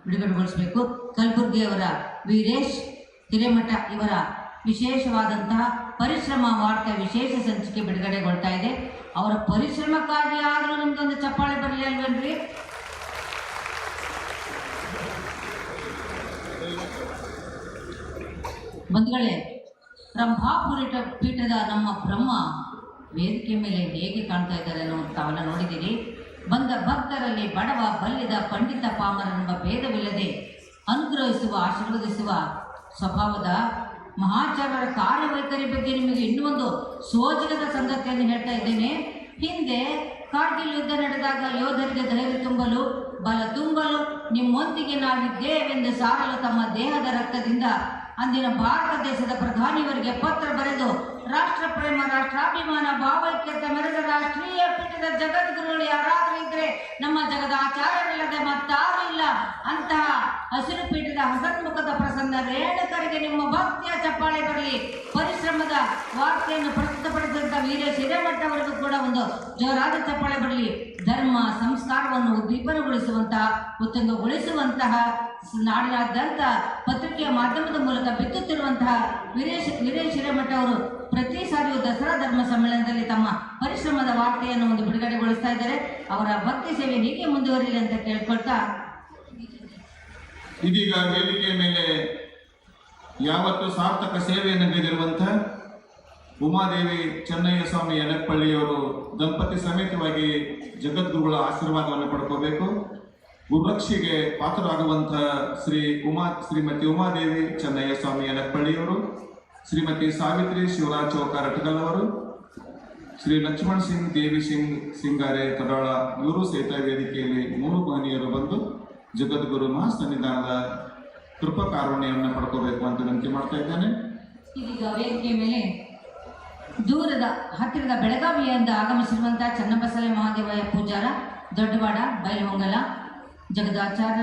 ಬಿಡುಗಡೆಗೊಳಿಸಬೇಕು. ಕಲಬುರ್ಗಿಯವರ ವೀರೇಶ್ ಹಿರೇಮಠ ಇವರ ವಿಶೇಷವಾದಂತಹ ಪರಿಶ್ರಮ ವಾರ್ತೆ ವಿಶೇಷ ಸಂಚಿಕೆ ಬಿಡುಗಡೆಗೊಳ್ತಾ ಇದೆ. ಅವರ ಪರಿಶ್ರಮಕ್ಕಾಗಿ ಆದರೂ ನಿಮ್ದೊಂದು ಚಪ್ಪಾಳೆ ಬರಲಿ ಅಲ್ವೇನ್ರಿ? ಬಂಧುಗಳೇ, ಬ್ರಹ್ಮಾಪುರಿ ಪೀಠದ ನಮ್ಮ ಬ್ರಹ್ಮ ವೇದಿಕೆ ಮೇಲೆ ಹೇಗೆ ಕಾಣ್ತಾ ಇದ್ದಾರೆ ಅನ್ನೋದು ತಾವೆಲ್ಲ ನೋಡಿದ್ದೀರಿ. ಬಂದ ಭಕ್ತರಲ್ಲಿ ಬಡವ ಬಲ್ಲಿದ ಪಂಡಿತ ಪಾಮರನೆಂಬ ಭೇದವಿಲ್ಲದೆ ಅನುಗ್ರಹಿಸುವ ಆಶೀರ್ವದಿಸುವ ಸ್ವಭಾವದ ಮಹಾಚಾರ್ಯರ ಕಾರ್ಯವೈಖರಿ ಬಗ್ಗೆ ನಿಮಗೆ ಇನ್ನೂ ಒಂದು ಸೋಜಿಗದ ಸಂಗತಿಯನ್ನು ಹೇಳ್ತಾ ಇದ್ದೇನೆ. ಹಿಂದೆ ಕಾರ್ಗಿಲ್ ಯುದ್ಧ ನಡೆದಾಗ ಯೋಧರಿಗೆ ಧೈರ್ಯ ತುಂಬಲು ಬಲ ತುಂಬಲು ನಿಮ್ಮೊಂದಿಗೆ ನಾವಿದ್ದೇವೆಂದು ಸಾರಲು ತಮ್ಮ ದೇಹದ ರಕ್ತದಿಂದ ಅಂದಿನ ಭಾರತ ದೇಶದ ಪ್ರಧಾನಿಯವರಿಗೆ ಪತ್ರ ಬರೆದು ರಾಷ್ಟ್ರ ಪ್ರೇಮ ರಾಷ್ಟ್ರಾಭಿಮಾನ ಭಾವೈಕ್ಯತೆ ಮೆರೆದ ರಾಷ್ಟ್ರೀಯ ಪೀಠದ ಜಗದ್ಗುರುಗಳು ಯಾರಾದರೂ ಇದ್ರೆ ನಮ್ಮ ಜಗದ ಆಚಾರ್ಯರಿಲ್ಲದೆ ಮತ್ತಾರೂ ಇಲ್ಲ. ಅಂತಹ ಹಸಿರು ಪೀಠದ ಹಸನ್ಮುಖದ ಪ್ರಸನ್ನ ರೇಣುಕರಿಗೆ ನಿಮ್ಮ ಭಕ್ತಿಯ ಚಪ್ಪಾಳೆ ಬರಲಿ. ಪರಿಶ್ರಮದ ವಾರ್ತೆಯನ್ನು ಪ್ರಸ್ತುತಪಡಿಸಿದಂಥ ವೀರೇಶ್ ಹಿರೇಮಠ ಅವರಿಗೂ ಕೂಡ ಒಂದು ಜೋರಾದ ಚಪ್ಪಾಳೆ ಬರಲಿ. ಧರ್ಮ ಸಂಸ್ಕಾರವನ್ನು ಉದ್ದೀಪನಗೊಳಿಸುವಂತಹ ಉತ್ತುಂಗಗೊಳಿಸುವಂತಹ ನಾಡಿನಾದ್ಯಂತ ಪತ್ರಿಕೆಯ ಮಾಧ್ಯಮದ ಮೂಲಕ ಬಿತ್ತುತ್ತಿರುವಂತಹ ವೀರೇಶ್ ಹಿರೇಮಠ ಅವರು ಪ್ರತಿ ಸಾರಿಯೂ ದಸರಾ ಧರ್ಮ ಸಮ್ಮೇಳನದಲ್ಲಿ ತಮ್ಮ ಪರಿಶ್ರಮದ ವಾರ್ತೆಯನ್ನು ಒಂದು ಬಿಡುಗಡೆಗೊಳಿಸ್ತಾ ಇದ್ದಾರೆ. ಅವರ ಭಕ್ತಿ ಸೇವೆ ಹೀಗೆ ಮುಂದುವರಿಯಲಿ ಅಂತ ಕೇಳ್ಕೊಳ್ತಾ, ಇದೀಗ ವೇದಿಕೆಯ ಮೇಲೆ ಯಾವತ್ತು ಸಾರ್ಥಕ ಸೇವೆಯನ್ನು ಗೈದಿರುವಂತಹ ಉಮಾದೇವಿ ಚೆನ್ನಯ್ಯ ಸ್ವಾಮಿ ಯನಪ್ಪಳ್ಳಿಯವರು ದಂಪತಿ ಸಮೇತವಾಗಿ ಜಗದ್ಗುರುಗಳ ಆಶೀರ್ವಾದವನ್ನು ಪಡ್ಕೋಬೇಕು. ಗುರುರಕ್ಷೆಗೆ ಪಾತ್ರರಾಗುವಂತಹ ಶ್ರೀಮತಿ ಉಮಾದೇವಿ ಚೆನ್ನಯ್ಯ ಸ್ವಾಮಿ ಯನಪ್ಪಳ್ಳಿಯವರು, ಶ್ರೀಮತಿ ಸಾವಿತ್ರಿ ಶಿವರಾಜ್ ಚೌಕಾರ ಅಟಗಲ್ ಅವರು, ಶ್ರೀ ಲಕ್ಷ್ಮಣ್ ಸಿಂಗ್ ದೇವಿ ಸಿಂಗಾರೆ ಕಡಾಳ ಇವರು ಸಹಿತ ವೇದಿಕೆಯಲ್ಲಿ 3 ಮಹನೀಯರು ಬಂದು ಜಗದ್ಗುರು ಮಹಾಸನ್ನಿಧಾನದ ಕೃಪಾ ಕಾರುಣ್ಯವನ್ನು ಪಡ್ಕೋಬೇಕು ಅಂತ ವಿನಂತಿ ಮಾಡ್ತಾ ಇದ್ದೇನೆ. ಇದೀಗ ವೇದಿಕೆಯ ಮೇಲೆ ದೂರದ ಹತ್ತಿರದ ಬೆಳಗಾವಿಯಿಂದ ಆಗಮಿಸಿರುವಂತಹ ಚನ್ನಬಸಲೆ ಮಹಾದೇವಯ್ಯ ಪೂಜಾರ, ದೊಡ್ಡವಾಡ, ಬೈಲಹೊಂಗಲ, ಜಗದಾಚಾರ್ಯ